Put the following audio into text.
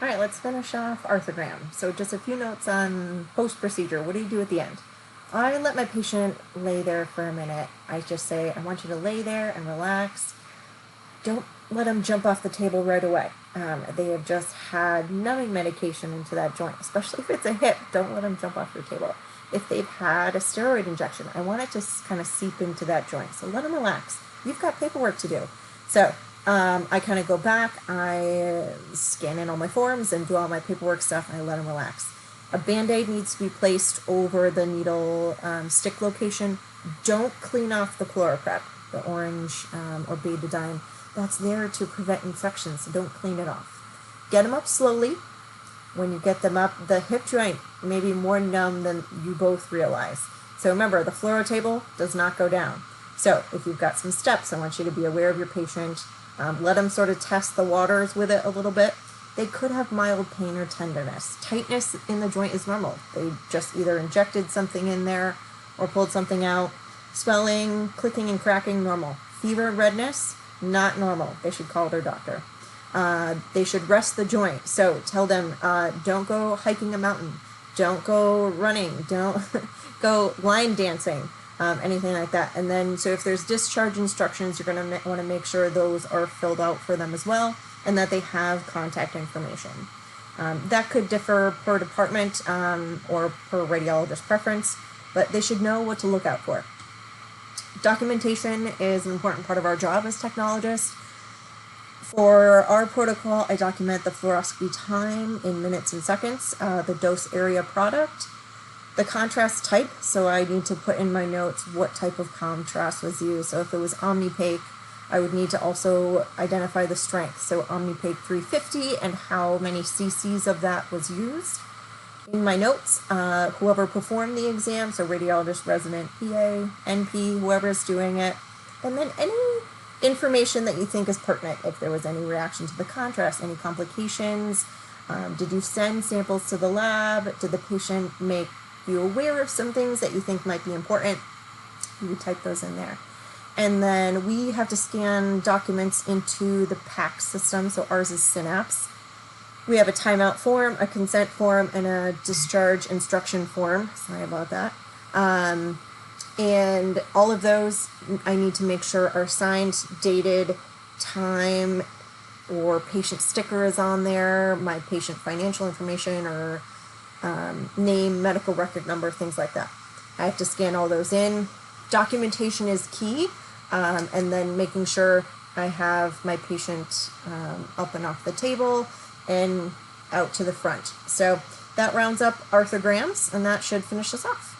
All right, let's finish off arthrogram. So just a few notes on post-procedure. What do you do at the end? I let my patient lay there for a minute. I just say, I want you to lay there and relax. Don't let them jump off the table right away. They have just had numbing medication into that joint, especially if it's a hip. Don't let them jump off your table. If they've had a steroid injection, I want it to kind of seep into that joint. So let them relax. You've got paperwork to do. So I kind of go back, I scan in all my forms and do all my paperwork stuff, and I let them relax. A Band-Aid needs to be placed over the needle stick location. Don't clean off the ChloraPrep, the orange or betadine. That's there to prevent infections, so don't clean it off. Get them up slowly. When you get them up, the hip joint may be more numb than you both realize. So remember, the fluoro table does not go down. So if you've got some steps, I want you to be aware of your patient. Let them sort of test the waters with it a little bit. They could have mild pain or tenderness. Tightness in the joint is normal. They just either injected something in there or pulled something out. Swelling, clicking and cracking, normal. Fever and redness, not normal. They should call their doctor. They should rest the joint. So tell them, don't go hiking a mountain. Don't go running. Don't go line dancing. Anything like that. And then, so if there's discharge instructions, you're going to want to make sure those are filled out for them as well, and that they have contact information. That could differ per department or per radiologist preference, but they should know what to look out for. Documentation is an important part of our job as technologists. For our protocol, I document the fluoroscopy time in minutes and seconds, the dose area product, the contrast type, so I need to put in my notes what type of contrast was used. So if it was Omnipaque, I would need to also identify the strength. So Omnipaque 350 and how many cc's of that was used. In my notes, whoever performed the exam, so radiologist, resident, PA, NP, whoever is doing it, and then any information that you think is pertinent, if there was any reaction to the contrast, any complications, did you send samples to the lab, did the patient make you aware of some things that you think might be important, you would type those in there. And then we have to scan documents into the PACS system, so ours is Synapse. We have a timeout form, a consent form, and a discharge instruction form. Sorry about that. And all of those I need to make sure are signed, dated, time, or patient sticker is on there, my patient financial information, or name, medical record number, things like that. I have to scan all those in. Documentation is key, and then making sure I have my patient up and off the table and out to the front. So that rounds up arthrograms, and that should finish us off.